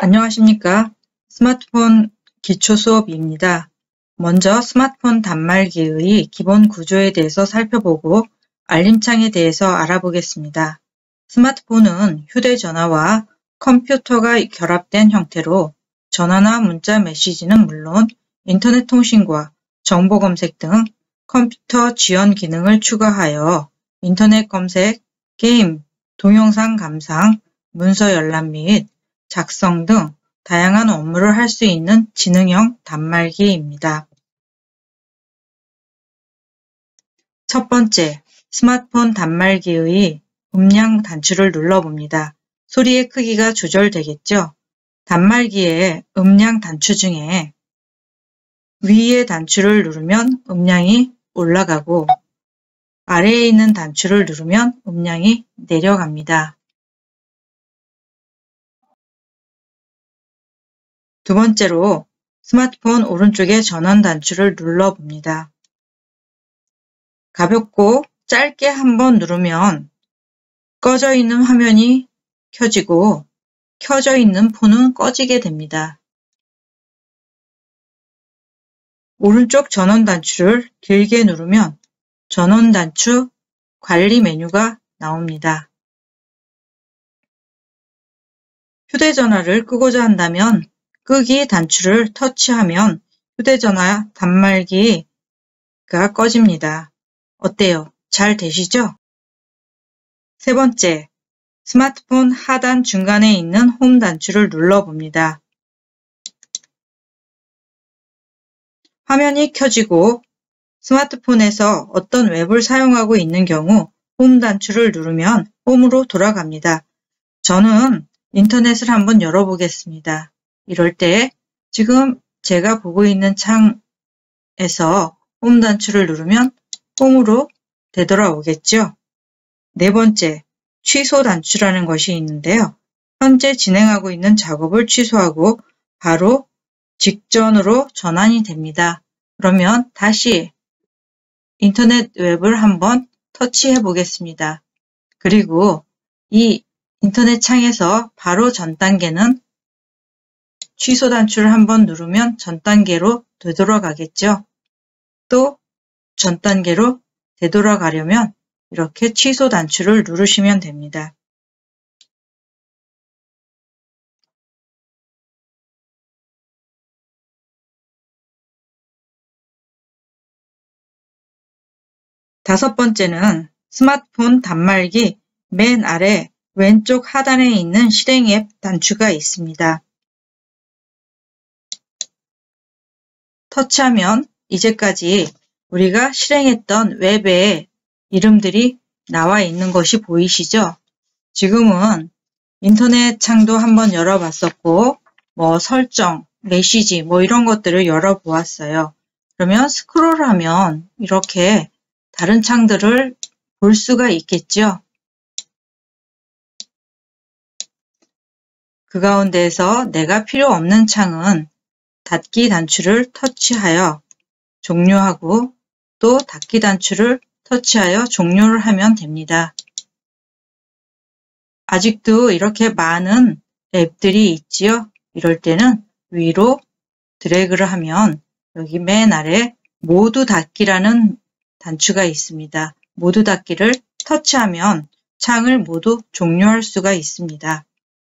안녕하십니까. 스마트폰 기초 수업입니다. 먼저 스마트폰 단말기의 기본 구조에 대해서 살펴보고 알림창에 대해서 알아보겠습니다. 스마트폰은 휴대전화와 컴퓨터가 결합된 형태로 전화나 문자 메시지는 물론 인터넷 통신과 정보 검색 등 컴퓨터 지원 기능을 추가하여 인터넷 검색, 게임, 동영상 감상, 문서 열람 및 작성 등 다양한 업무를 할 수 있는 지능형 단말기입니다. 첫 번째, 스마트폰 단말기의 음량 단추를 눌러봅니다. 소리의 크기가 조절되겠죠? 단말기의 음량 단추 중에 위의 단추를 누르면 음량이 올라가고 아래에 있는 단추를 누르면 음량이 내려갑니다. 두 번째로 스마트폰 오른쪽의 전원 단추를 눌러봅니다. 가볍고 짧게 한번 누르면 꺼져 있는 화면이 켜지고 켜져 있는 폰은 꺼지게 됩니다. 오른쪽 전원 단추를 길게 누르면 전원 단추 관리 메뉴가 나옵니다. 휴대전화를 끄고자 한다면 끄기 단추를 터치하면 휴대전화 단말기가 꺼집니다. 어때요? 잘 되시죠? 세 번째, 스마트폰 하단 중간에 있는 홈 단추를 눌러봅니다. 화면이 켜지고 스마트폰에서 어떤 웹을 사용하고 있는 경우 홈 단추를 누르면 홈으로 돌아갑니다. 저는 인터넷을 한번 열어보겠습니다. 이럴 때 지금 제가 보고 있는 창에서 홈 단추를 누르면 홈으로 되돌아오겠죠. 네 번째, 취소 단추라는 것이 있는데요. 현재 진행하고 있는 작업을 취소하고 바로 직전으로 전환이 됩니다. 그러면 다시 인터넷 웹을 한번 터치해 보겠습니다. 그리고 이 인터넷 창에서 바로 전 단계는 취소 단추를 한번 누르면 전 단계로 되돌아가겠죠. 또 전 단계로 되돌아가려면 이렇게 취소 단추를 누르시면 됩니다. 다섯 번째는 스마트폰 단말기 맨 아래 왼쪽 하단에 있는 실행 앱 단추가 있습니다. 터치하면 이제까지 우리가 실행했던 웹의 이름들이 나와 있는 것이 보이시죠? 지금은 인터넷 창도 한번 열어봤었고 설정, 메시지 이런 것들을 열어보았어요. 그러면 스크롤하면 이렇게 다른 창들을 볼 수가 있겠죠? 그 가운데에서 내가 필요 없는 창은 닫기 단추를 터치하여 종료하고 또 닫기 단추를 터치하여 종료를 하면 됩니다. 아직도 이렇게 많은 앱들이 있지요? 이럴 때는 위로 드래그를 하면 여기 맨 아래 모두 닫기라는 단추가 있습니다. 모두 닫기를 터치하면 창을 모두 종료할 수가 있습니다.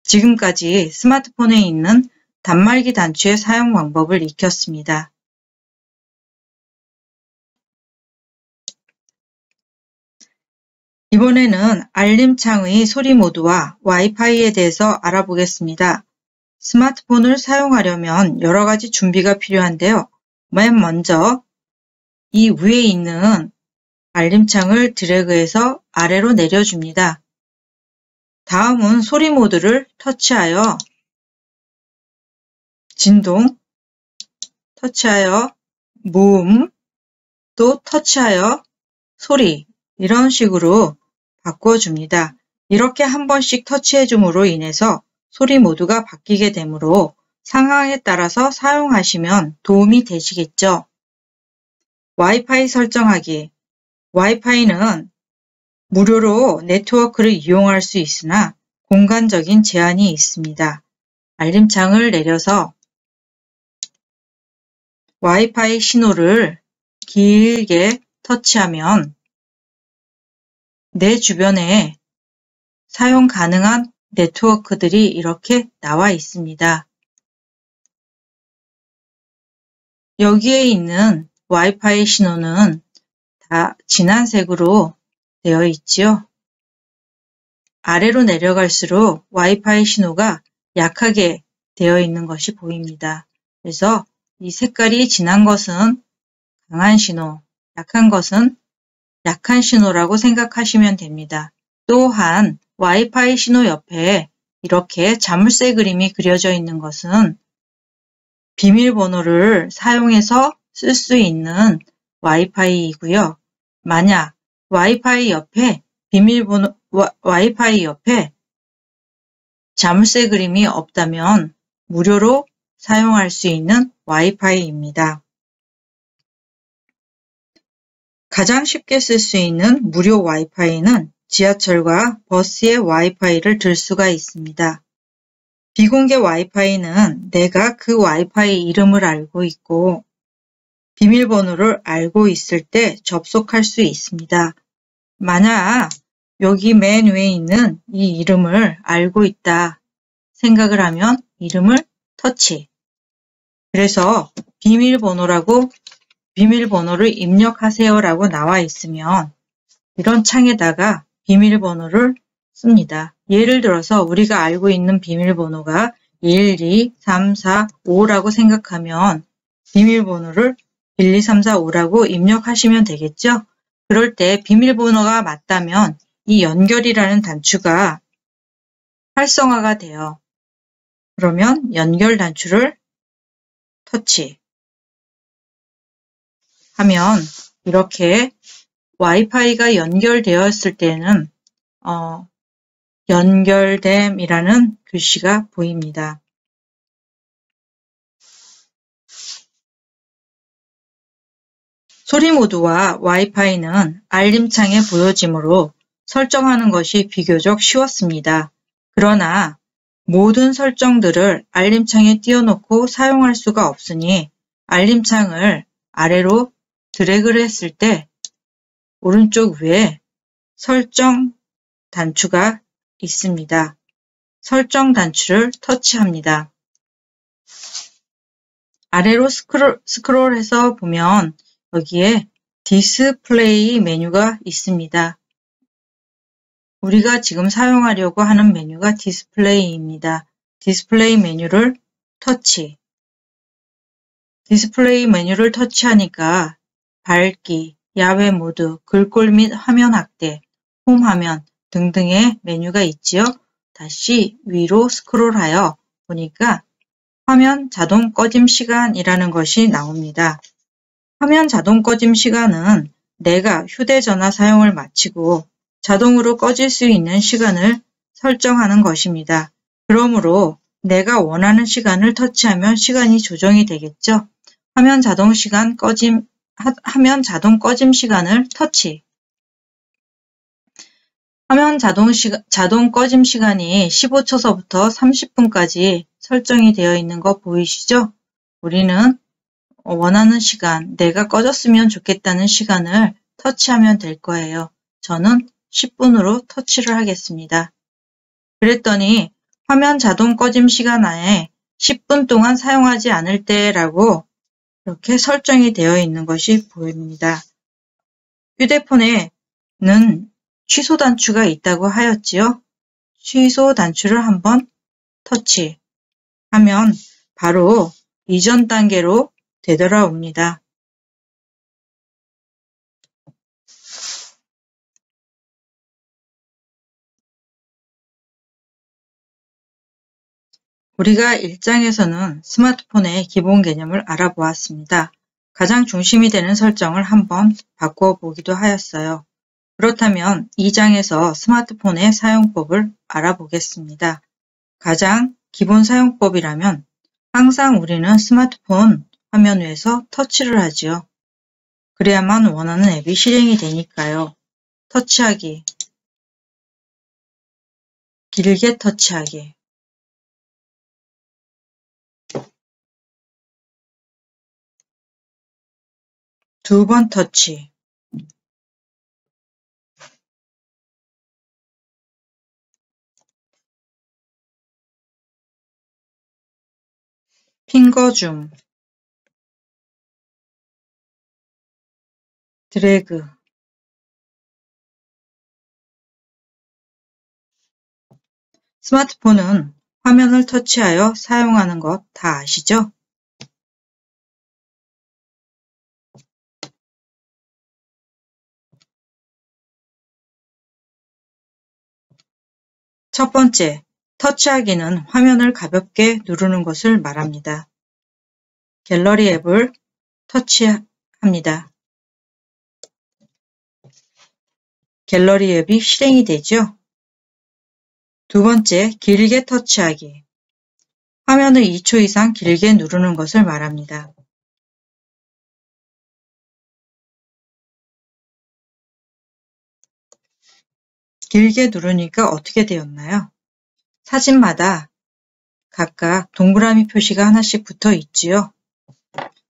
지금까지 스마트폰에 있는 단말기 단추의 사용 방법을 익혔습니다. 이번에는 알림창의 소리 모드와 와이파이에 대해서 알아보겠습니다. 스마트폰을 사용하려면 여러 가지 준비가 필요한데요. 맨 먼저 이 위에 있는 알림창을 드래그해서 아래로 내려줍니다. 다음은 소리 모드를 터치하여 진동, 터치하여 무음, 또 터치하여 소리 이런 식으로 바꿔줍니다. 이렇게 한 번씩 터치해 줌으로 인해서 소리 모드가 바뀌게 되므로 상황에 따라서 사용하시면 도움이 되시겠죠. 와이파이 설정하기. 와이파이는 무료로 네트워크를 이용할 수 있으나 공간적인 제한이 있습니다. 알림창을 내려서 와이파이 신호를 길게 터치하면 내 주변에 사용 가능한 네트워크들이 이렇게 나와 있습니다. 여기에 있는 와이파이 신호는 다 진한 색으로 되어 있지요. 아래로 내려갈수록 와이파이 신호가 약하게 되어 있는 것이 보입니다. 그래서 이 색깔이 진한 것은 강한 신호, 약한 것은 약한 신호라고 생각하시면 됩니다. 또한 와이파이 신호 옆에 이렇게 자물쇠 그림이 그려져 있는 것은 비밀번호를 사용해서 쓸 수 있는 와이파이이고요. 만약 와이파이 옆에 와이파이 옆에 자물쇠 그림이 없다면 무료로 사용할 수 있는 와이파이입니다. 가장 쉽게 쓸 수 있는 무료 와이파이는 지하철과 버스의 와이파이를 들 수가 있습니다. 비공개 와이파이는 내가 그 와이파이 이름을 알고 있고 비밀번호를 알고 있을 때 접속할 수 있습니다. 만약 여기 맨 위에 있는 이 이름을 알고 있다 생각을 하면 이름을 터치. 그래서 비밀번호를 입력하세요 라고 나와 있으면 이런 창에다가 비밀번호를 씁니다. 예를 들어서 우리가 알고 있는 비밀번호가 1, 2, 3, 4, 5라고 생각하면 비밀번호를 1, 2, 3, 4, 5라고 입력하시면 되겠죠? 그럴 때 비밀번호가 맞다면 이 연결이라는 단추가 활성화가 돼요. 그러면 연결 단추를 터치 하면 이렇게 와이파이가 연결되었을 때는 연결됨이라는 글씨가 보입니다. 소리 모드와 와이파이는 알림창에 보여지므로 설정하는 것이 비교적 쉬웠습니다. 그러나 모든 설정들을 알림창에 띄워놓고 사용할 수가 없으니 알림창을 아래로 드래그를 했을 때 오른쪽 위에 설정 단추가 있습니다. 설정 단추를 터치합니다. 아래로 스크롤해서 보면 여기에 디스플레이 메뉴가 있습니다. 우리가 지금 사용하려고 하는 메뉴가 디스플레이입니다. 디스플레이 메뉴를 터치. 디스플레이 메뉴를 터치하니까 밝기, 야외 모드, 글꼴 및 화면 확대, 홈 화면 등등의 메뉴가 있지요. 다시 위로 스크롤하여 보니까 화면 자동 꺼짐 시간이라는 것이 나옵니다. 화면 자동 꺼짐 시간은 내가 휴대전화 사용을 마치고 자동으로 꺼질 수 있는 시간을 설정하는 것입니다. 그러므로 내가 원하는 시간을 터치하면 시간이 조정이 되겠죠. 화면 자동 꺼짐 시간을 터치. 화면 자동 꺼짐 시간이 15초서부터 30분까지 설정이 되어 있는 거 보이시죠? 우리는 원하는 시간, 내가 꺼졌으면 좋겠다는 시간을 터치하면 될 거예요. 저는 10분으로 터치를 하겠습니다. 그랬더니 화면 자동 꺼짐 시간 안에 10분 동안 사용하지 않을 때라고 이렇게 설정이 되어 있는 것이 보입니다. 휴대폰에는 취소 단추가 있다고 하였지요. 취소 단추를 한번 터치하면 바로 이전 단계로 되돌아옵니다. 우리가 1장에서는 스마트폰의 기본 개념을 알아보았습니다. 가장 중심이 되는 설정을 한번 바꿔보기도 하였어요. 그렇다면 2장에서 스마트폰의 사용법을 알아보겠습니다. 가장 기본 사용법이라면 항상 우리는 스마트폰 화면 위에서 터치를 하지요. 그래야만 원하는 앱이 실행이 되니까요. 터치하기, 길게 터치하기, 2번 터치. 핑거 줌. 드래그. 스마트폰은 화면을 터치하여 사용하는 것 다 아시죠? 첫 번째, 터치하기는 화면을 가볍게 누르는 것을 말합니다. 갤러리 앱을 터치합니다. 갤러리 앱이 실행이 되죠. 두 번째, 길게 터치하기. 화면을 2초 이상 길게 누르는 것을 말합니다. 길게 누르니까 어떻게 되었나요? 사진마다 각각 동그라미 표시가 하나씩 붙어 있지요.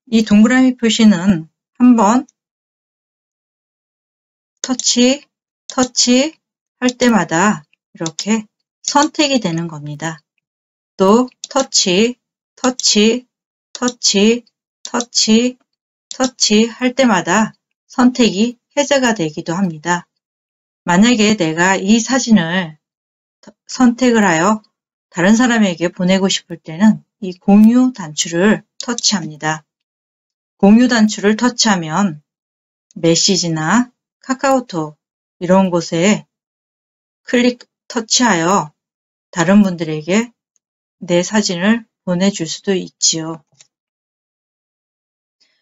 이 동그라미 표시는 한번 터치 할 때마다 이렇게 선택이 되는 겁니다. 또 터치 할 때마다 선택이 해제가 되기도 합니다. 만약에 내가 이 사진을 선택을 하여 다른 사람에게 보내고 싶을 때는 이 공유 단추를 터치합니다. 공유 단추를 터치하면 메시지나 카카오톡 이런 곳에 터치하여 다른 분들에게 내 사진을 보내줄 수도 있지요.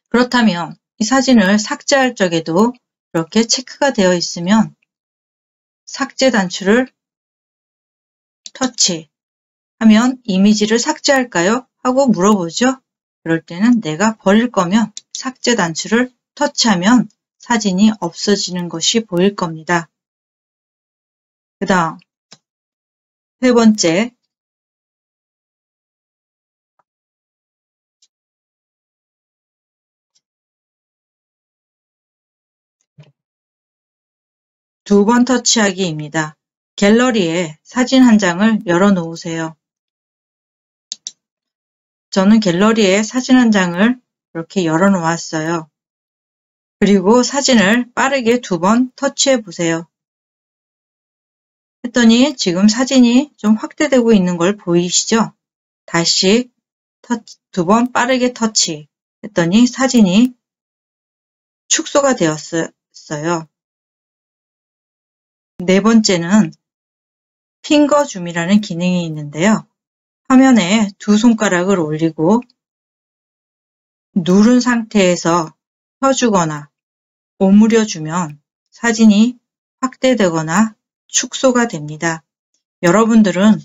그렇다면 이 사진을 삭제할 적에도 이렇게 체크가 되어 있으면 삭제 단추를 터치하면 이미지를 삭제할까요? 하고 물어보죠. 그럴 때는 내가 버릴 거면 삭제 단추를 터치하면 사진이 없어지는 것이 보일 겁니다. 그 다음 세 번째, 두 번 터치하기입니다. 갤러리에 사진 한 장을 열어 놓으세요. 저는 갤러리에 사진 한 장을 이렇게 열어 놓았어요. 그리고 사진을 빠르게 2번 터치해 보세요. 했더니 지금 사진이 좀 확대되고 있는 걸 보이시죠? 다시 2번 빠르게 터치 했더니 사진이 축소가 되었어요. 네 번째는 핑거 줌이라는 기능이 있는데요. 화면에 두 손가락을 올리고 누른 상태에서 펴주거나 오므려주면 사진이 확대되거나 축소가 됩니다. 여러분들은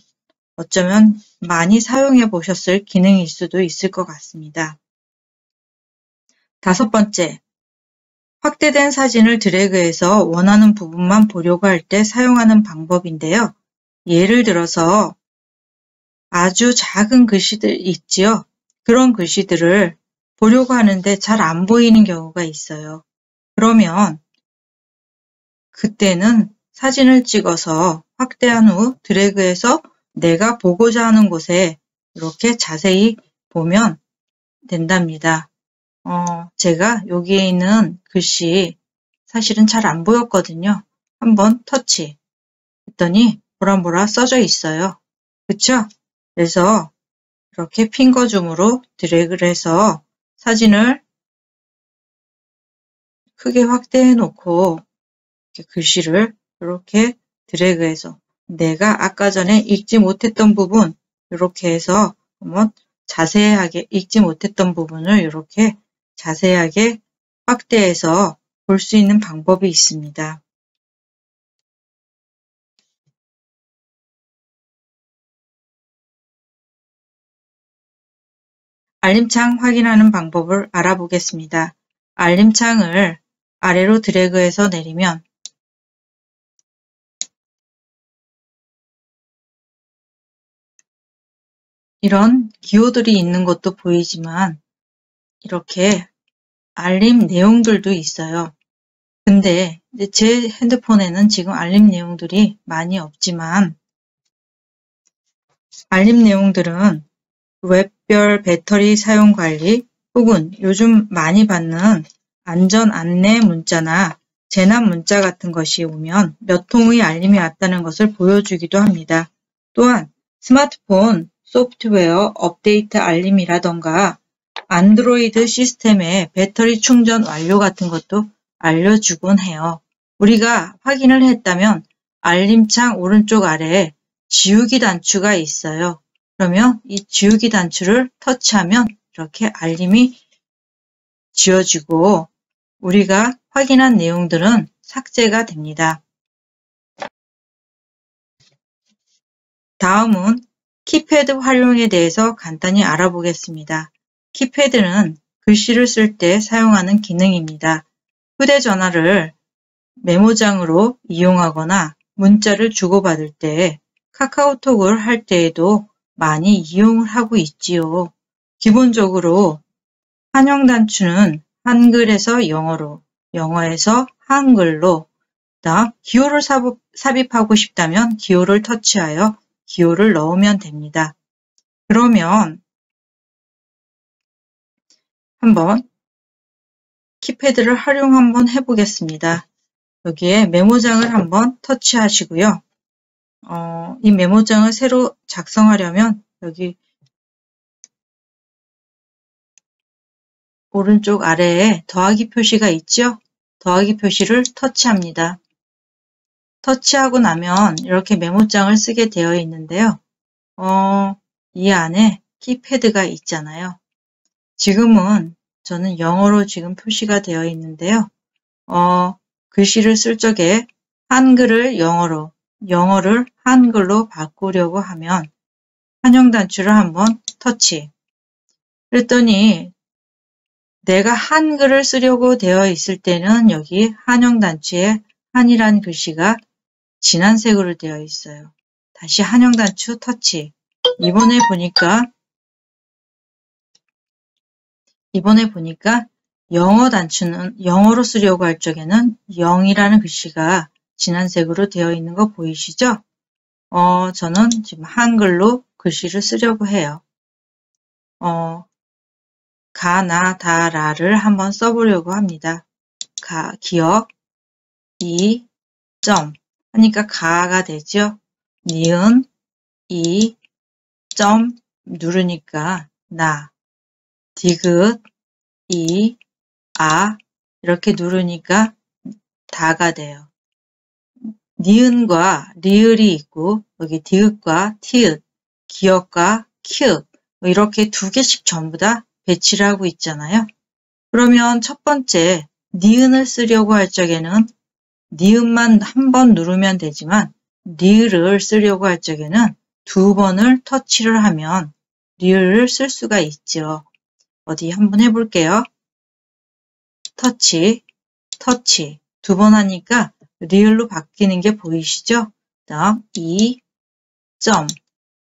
어쩌면 많이 사용해 보셨을 기능일 수도 있을 것 같습니다. 다섯 번째, 확대된 사진을 드래그해서 원하는 부분만 보려고 할 때 사용하는 방법인데요. 예를 들어서 아주 작은 글씨들 있지요. 그런 글씨들을 보려고 하는데 잘 안 보이는 경우가 있어요. 그러면 그때는 사진을 찍어서 확대한 후 드래그해서 내가 보고자 하는 곳에 이렇게 자세히 보면 된답니다. 제가 여기에 있는 글씨 사실은 잘 안 보였거든요. 한번 터치 했더니 뭐라 써져 있어요. 그쵸? 그래서 이렇게 핑거줌으로 드래그를 해서 사진을 크게 확대해 놓고 이렇게 글씨를 이렇게 드래그해서 내가 아까 전에 읽지 못했던 부분 이렇게 해서 한번 자세하게 읽지 못했던 부분을 이렇게 자세하게 확대해서 볼 수 있는 방법이 있습니다. 알림창 확인하는 방법을 알아보겠습니다. 알림창을 아래로 드래그해서 내리면 이런 기호들이 있는 것도 보이지만 이렇게 알림 내용들도 있어요. 근데 제 핸드폰에는 지금 알림 내용들이 많이 없지만 알림 내용들은 웹별 배터리 사용 관리 혹은 요즘 많이 받는 안전 안내 문자나 재난 문자 같은 것이 오면 몇 통의 알림이 왔다는 것을 보여주기도 합니다. 또한 스마트폰 소프트웨어 업데이트 알림이라던가 안드로이드 시스템의 배터리 충전 완료 같은 것도 알려주곤 해요. 우리가 확인을 했다면 알림창 오른쪽 아래에 지우기 단추가 있어요. 그러면 이 지우기 단추를 터치하면 이렇게 알림이 지워지고 우리가 확인한 내용들은 삭제가 됩니다. 다음은 키패드 활용에 대해서 간단히 알아보겠습니다. 키패드는 글씨를 쓸 때 사용하는 기능입니다. 휴대전화를 메모장으로 이용하거나 문자를 주고받을 때 카카오톡을 할 때에도 많이 이용을 하고 있지요. 기본적으로 한영 단추는 한글에서 영어로, 영어에서 한글로, 다음 기호를 삽입하고 싶다면 기호를 터치하여 기호를 넣으면 됩니다. 그러면 한번 키패드를 활용 한번 해보겠습니다. 여기에 메모장을 한번 터치하시고요. 이 메모장을 새로 작성하려면 여기 오른쪽 아래에 더하기 표시가 있죠? 더하기 표시를 터치합니다. 터치하고 나면 이렇게 메모장을 쓰게 되어 있는데요. 이 안에 키패드가 있잖아요. 지금은 저는 영어로 지금 표시가 되어 있는데요. 글씨를 쓸 적에 한글을 영어로, 영어를 한글로 바꾸려고 하면 한영 단추를 한번 터치. 그랬더니 내가 한글을 쓰려고 되어 있을 때는 여기 한영 단추에 한이라는 글씨가 진한 색으로 되어 있어요. 다시 한영 단추 터치. 이번에 보니까 영어 단추는 영어로 쓰려고 할 적에는 0이라는 글씨가 진한 색으로 되어 있는 거 보이시죠? 저는 지금 한글로 글씨를 쓰려고 해요. 가, 나, 다, 라를 한번 써보려고 합니다. 기억, 이, 점 하니까 가가 되죠. 니은, 이, 점 누르니까 나, 디귿, 이, 아 이렇게 누르니까 다가 돼요. 니은과 리을이 있고 여기 디귿과 티읕, 기역과 키읔 이렇게 두 개씩 전부 다 배치를 하고 있잖아요. 그러면 첫 번째 니은을 쓰려고 할 적에는 니은만 한 번 누르면 되지만 리을을 쓰려고 할 적에는 두 번을 터치를 하면 리을을 쓸 수가 있죠. 어디 한번 해볼게요. 터치, 터치 두 번 하니까 리을로 바뀌는 게 보이시죠? 다음 이, 점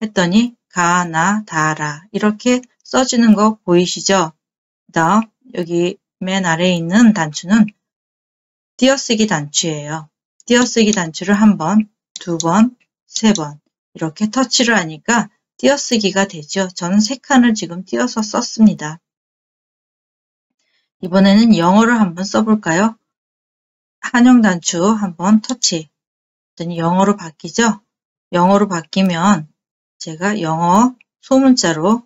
했더니 가, 나, 다, 라 이렇게 써지는 거 보이시죠? 다음 여기 맨 아래에 있는 단추는 띄어쓰기 단추예요. 띄어쓰기 단추를 한 번, 두 번, 세 번 이렇게 터치를 하니까 띄어쓰기가 되죠. 저는 3칸을 지금 띄어서 썼습니다. 이번에는 영어를 한번 써볼까요? 한영 단추 한번 터치. 그랬더니 영어로 바뀌죠? 영어로 바뀌면 제가 영어 소문자로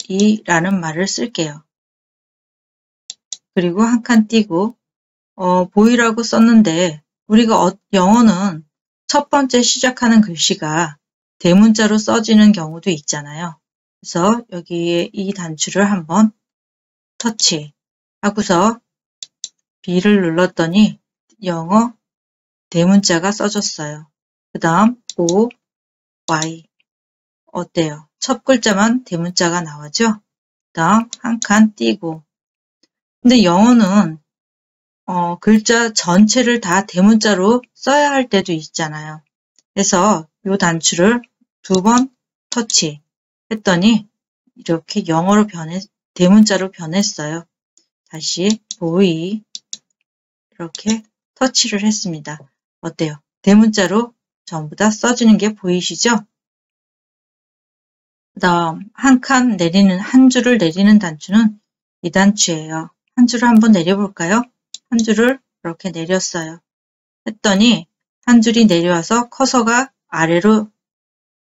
보이라는 말을 쓸게요. 그리고 한 칸 띄고 보이라고 썼는데 우리가 영어는 첫 번째 시작하는 글씨가 대문자로 써지는 경우도 있잖아요. 그래서 여기에 이 단추를 한번 터치 하고서 B를 눌렀더니 영어 대문자가 써졌어요. 그 다음 O, Y 어때요? 첫 글자만 대문자가 나오죠? 그 다음 한 칸 띄고 근데 영어는 글자 전체를 다 대문자로 써야 할 때도 있잖아요. 그래서 이 단추를 두 번 터치 했더니 이렇게 영어로 대문자로 변했어요. 다시 보이 이렇게 터치를 했습니다. 어때요? 대문자로 전부 다 써지는 게 보이시죠? 그 다음 한 줄을 내리는 단추는 이 단추예요. 한 줄을 한번 내려볼까요? 한 줄을 이렇게 내렸어요. 했더니 한 줄이 내려와서 커서가 아래로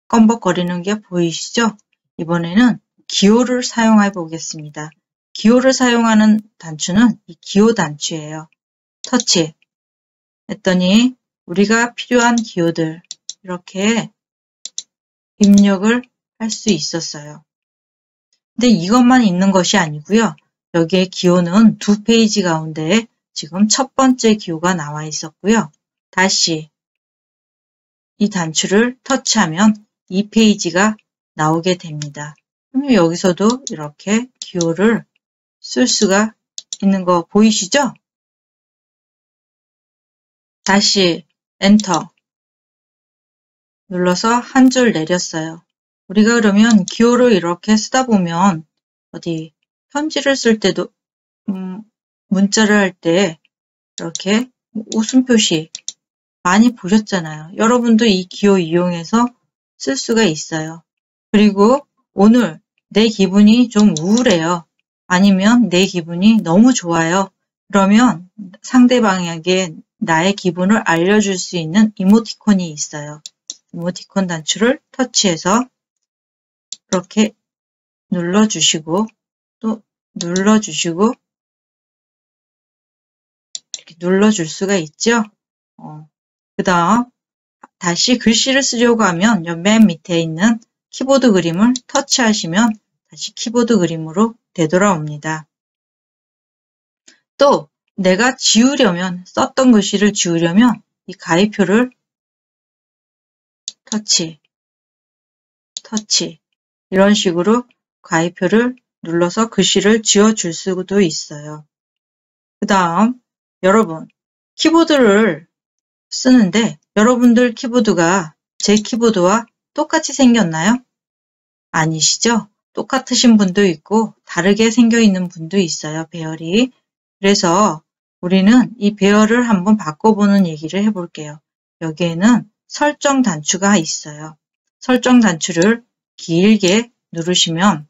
껌벅거리는 게 보이시죠? 이번에는 기호를 사용해 보겠습니다. 기호를 사용하는 단추는 이 기호 단추예요. 터치 했더니 우리가 필요한 기호들 이렇게 입력을 할 수 있었어요. 근데 이것만 있는 것이 아니고요. 여기에 기호는 2페이지 가운데 지금 첫 번째 기호가 나와 있었고요. 다시 이 단추를 터치하면 2페이지가 나오게 됩니다. 그러면 여기서도 이렇게 기호를 쓸 수가 있는 거 보이시죠? 다시 엔터 눌러서 한 줄 내렸어요. 우리가 그러면 기호를 이렇게 쓰다 보면 어디 편지를 쓸 때도 문자를 할 때 이렇게 웃음 표시 많이 보셨잖아요. 여러분도 이 기호 이용해서 쓸 수가 있어요. 그리고 오늘 내 기분이 좀 우울해요. 아니면 내 기분이 너무 좋아요. 그러면 상대방에게 나의 기분을 알려줄 수 있는 이모티콘이 있어요. 이모티콘 단추를 터치해서 이렇게 눌러주시고 또 눌러주시고 이렇게 눌러줄 수가 있죠. 그 다음 다시 글씨를 쓰려고 하면 맨 밑에 있는 키보드 그림을 터치하시면 다시 키보드 그림으로 되돌아옵니다. 또 내가 지우려면 썼던 글씨를 지우려면 이 가위표를 터치 이런 식으로 가위표를 눌러서 글씨를 지워줄 수도 있어요. 그 다음 여러분 키보드를 쓰는데 여러분들 키보드가 제 키보드와 똑같이 생겼나요? 아니시죠? 똑같으신 분도 있고 다르게 생겨 있는 분도 있어요. 배열이. 그래서 우리는 이 배열을 한번 바꿔보는 얘기를 해볼게요. 여기에는 설정 단추가 있어요. 설정 단추를 길게 누르시면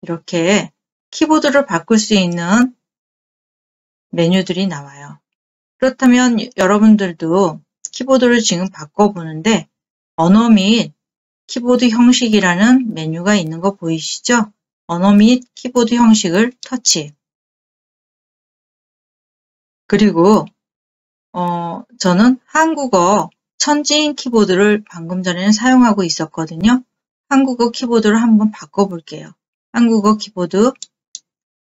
이렇게 키보드를 바꿀 수 있는 메뉴들이 나와요. 그렇다면 여러분들도 키보드를 지금 바꿔보는데 언어 및 키보드 형식이라는 메뉴가 있는 거 보이시죠? 언어 및 키보드 형식을 터치. 그리고 저는 한국어 천지인 키보드를 방금 전에는 사용하고 있었거든요. 한국어 키보드를 한번 바꿔볼게요. 한국어 키보드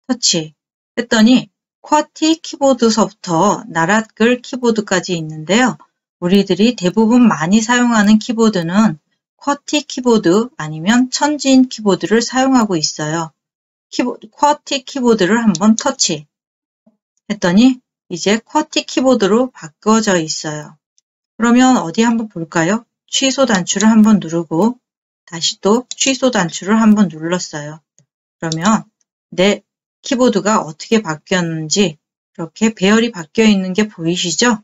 터치 했더니 쿼티 키보드서부터 나랏글 키보드까지 있는데요. 우리들이 대부분 많이 사용하는 키보드는 쿼티 키보드 아니면 천지인 키보드를 사용하고 있어요. 쿼티 키보드를 한번 터치 했더니 이제 쿼티 키보드로 바꿔져 있어요. 그러면 어디 한번 볼까요? 취소 단추를 한번 누르고 다시 또 취소 단추를 한번 눌렀어요. 그러면 내 키보드가 어떻게 바뀌었는지 이렇게 배열이 바뀌어 있는 게 보이시죠?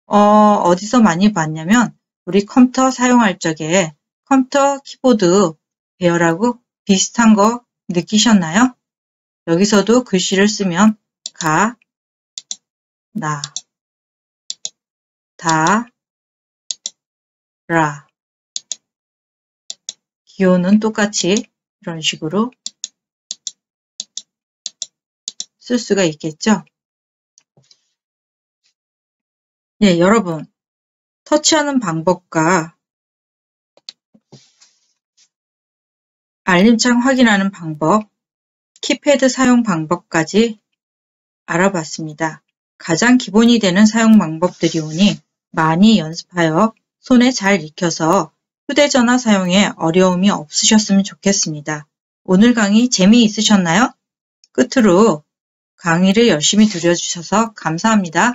어디서 많이 봤냐면 우리 컴퓨터 사용할 적에 컴퓨터 키보드 배열하고 비슷한 거 느끼셨나요? 여기서도 글씨를 쓰면 가, 나, 다, 라 기호는 똑같이 이런 식으로 쓸 수가 있겠죠? 네, 여러분 터치하는 방법과 알림창 확인하는 방법, 키패드 사용 방법까지 알아봤습니다. 가장 기본이 되는 사용 방법들이 오니 많이 연습하여 손에 잘 익혀서 휴대전화 사용에 어려움이 없으셨으면 좋겠습니다. 오늘 강의 재미있으셨나요? 끝으로 강의를 열심히 들어주셔서 감사합니다.